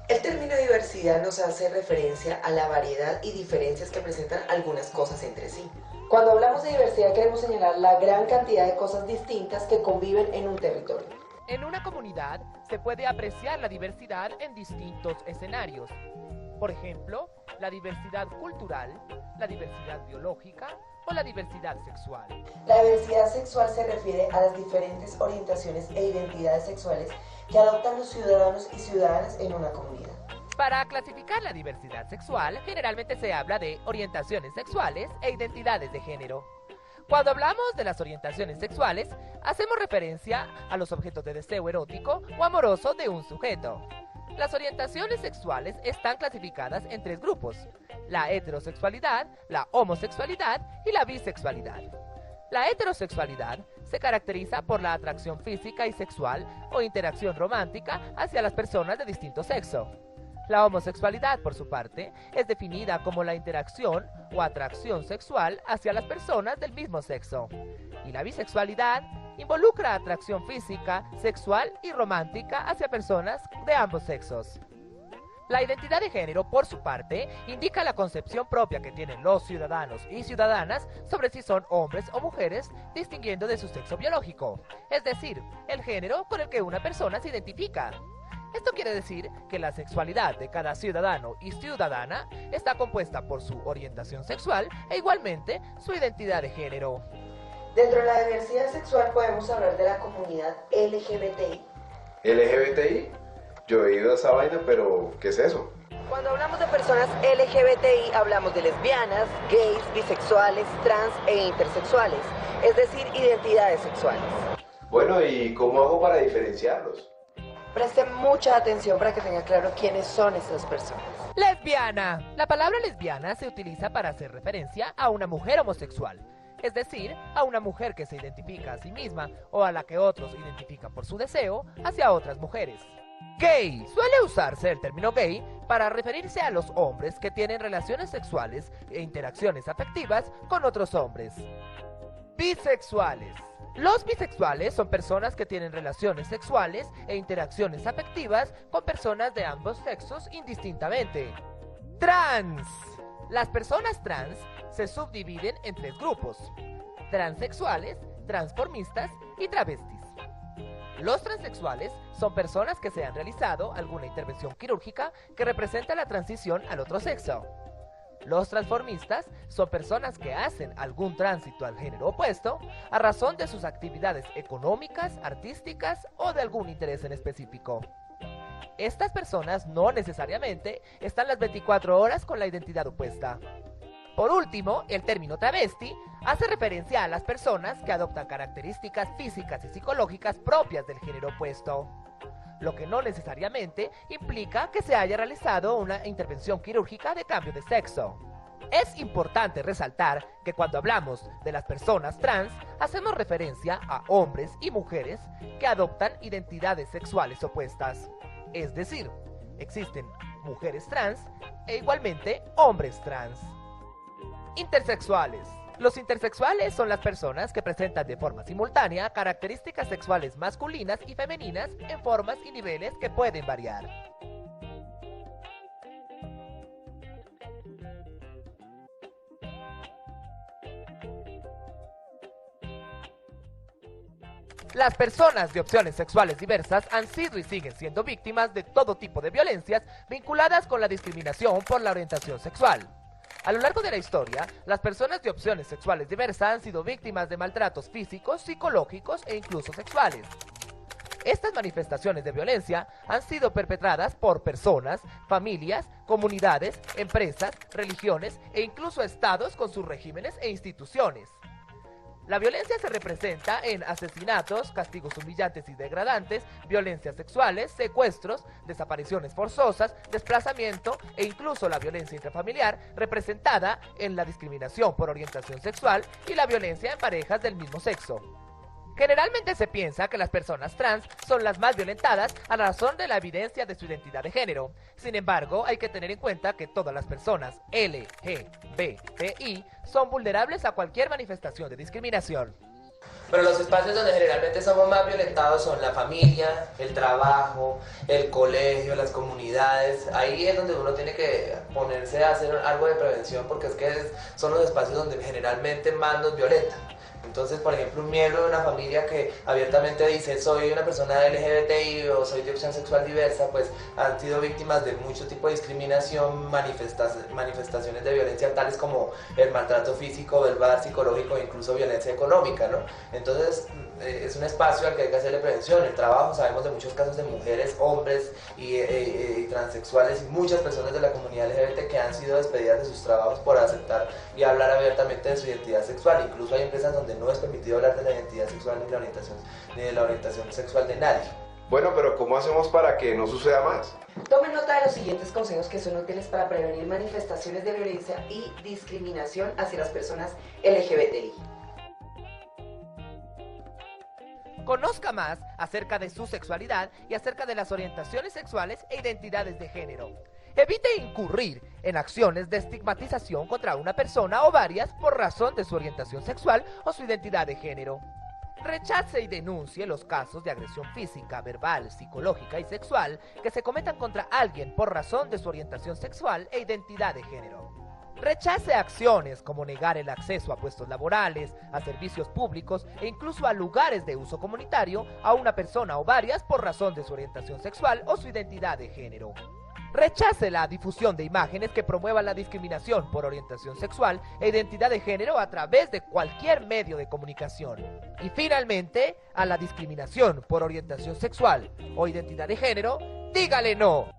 El término diversidad nos hace referencia a la variedad y diferencias que presentan algunas cosas entre sí. Cuando hablamos de diversidad queremos señalar la gran cantidad de cosas distintas que conviven en un territorio. En una comunidad se puede apreciar la diversidad en distintos escenarios. Por ejemplo, la diversidad cultural, la diversidad biológica o la diversidad sexual. La diversidad sexual se refiere a las diferentes orientaciones e identidades sexuales que adoptan los ciudadanos y ciudadanas en una comunidad. Para clasificar la diversidad sexual, generalmente se habla de orientaciones sexuales e identidades de género. Cuando hablamos de las orientaciones sexuales, hacemos referencia a los objetos de deseo erótico o amoroso de un sujeto. Las orientaciones sexuales están clasificadas en tres grupos: la heterosexualidad, la homosexualidad y la bisexualidad. La heterosexualidad se caracteriza por la atracción física y sexual o interacción romántica hacia las personas de distinto sexo. La homosexualidad, por su parte, es definida como la interacción o atracción sexual hacia las personas del mismo sexo. Y la bisexualidad involucra atracción física, sexual y romántica hacia personas de ambos sexos. La identidad de género, por su parte, indica la concepción propia que tienen los ciudadanos y ciudadanas sobre si son hombres o mujeres, distinguiendo de su sexo biológico, es decir, el género con el que una persona se identifica. Esto quiere decir que la sexualidad de cada ciudadano y ciudadana está compuesta por su orientación sexual e igualmente su identidad de género. Dentro de la diversidad sexual podemos hablar de la comunidad LGBTI. ¿LGBTI? Yo he oído esa vaina, pero ¿qué es eso? Cuando hablamos de personas LGBTI hablamos de lesbianas, gays, bisexuales, trans e intersexuales, es decir, identidades sexuales. Bueno, ¿y cómo hago para diferenciarlos? Presten mucha atención para que tengan claro quiénes son estas personas. Lesbiana. La palabra lesbiana se utiliza para hacer referencia a una mujer homosexual, es decir, a una mujer que se identifica a sí misma o a la que otros identifican por su deseo hacia otras mujeres. Gay. Suele usarse el término gay para referirse a los hombres que tienen relaciones sexuales e interacciones afectivas con otros hombres. Bisexuales. Los bisexuales son personas que tienen relaciones sexuales e interacciones afectivas con personas de ambos sexos indistintamente. Trans. Las personas trans se subdividen en tres grupos: transexuales, transformistas y travestis. Los transexuales son personas que se han realizado alguna intervención quirúrgica que representa la transición al otro sexo. Los transformistas son personas que hacen algún tránsito al género opuesto a razón de sus actividades económicas, artísticas o de algún interés en específico. Estas personas no necesariamente están las 24 horas con la identidad opuesta. Por último, el término travesti hace referencia a las personas que adoptan características físicas y psicológicas propias del género opuesto, lo que no necesariamente implica que se haya realizado una intervención quirúrgica de cambio de sexo. Es importante resaltar que cuando hablamos de las personas trans, hacemos referencia a hombres y mujeres que adoptan identidades sexuales opuestas. Es decir, existen mujeres trans e igualmente hombres trans. Intersexuales. Los intersexuales son las personas que presentan de forma simultánea características sexuales masculinas y femeninas en formas y niveles que pueden variar. Las personas de opciones sexuales diversas han sido y siguen siendo víctimas de todo tipo de violencias vinculadas con la discriminación por la orientación sexual. A lo largo de la historia, las personas de opciones sexuales diversas han sido víctimas de maltratos físicos, psicológicos e incluso sexuales. Estas manifestaciones de violencia han sido perpetradas por personas, familias, comunidades, empresas, religiones e incluso estados con sus regímenes e instituciones. La violencia se representa en asesinatos, castigos humillantes y degradantes, violencias sexuales, secuestros, desapariciones forzosas, desplazamiento e incluso la violencia intrafamiliar, representada en la discriminación por orientación sexual y la violencia en parejas del mismo sexo. Generalmente se piensa que las personas trans son las más violentadas a razón de la evidencia de su identidad de género. Sin embargo, hay que tener en cuenta que todas las personas LGBTI son vulnerables a cualquier manifestación de discriminación. Pero los espacios donde generalmente somos más violentados son la familia, el trabajo, el colegio, las comunidades. Ahí es donde uno tiene que ponerse a hacer algo de prevención, porque es que son los espacios donde generalmente más nos violentan. Entonces, por ejemplo, un miembro de una familia que abiertamente dice soy una persona LGBTI o soy de opción sexual diversa, pues han sido víctimas de mucho tipo de discriminación, manifestaciones de violencia tales como el maltrato físico, verbal, psicológico e incluso violencia económica, ¿no? Entonces, es un espacio al que hay que hacerle prevención. El trabajo, sabemos de muchos casos de mujeres, hombres y transexuales y muchas personas de la comunidad LGBT que han sido despedidas de sus trabajos por aceptar y hablar abiertamente de su identidad sexual. Incluso hay empresas donde no es permitido hablar de la identidad sexual ni de la orientación sexual de nadie. Bueno, pero ¿cómo hacemos para que no suceda más? Tomen nota de los siguientes consejos que son útiles para prevenir manifestaciones de violencia y discriminación hacia las personas LGBTI. Conozca más acerca de su sexualidad y acerca de las orientaciones sexuales e identidades de género. Evite incurrir en acciones de estigmatización contra una persona o varias por razón de su orientación sexual o su identidad de género. Rechace y denuncie los casos de agresión física, verbal, psicológica y sexual que se cometan contra alguien por razón de su orientación sexual e identidad de género. Rechace acciones como negar el acceso a puestos laborales, a servicios públicos e incluso a lugares de uso comunitario a una persona o varias por razón de su orientación sexual o su identidad de género. Rechace la difusión de imágenes que promuevan la discriminación por orientación sexual e identidad de género a través de cualquier medio de comunicación. Y finalmente, a la discriminación por orientación sexual o identidad de género, dígale no.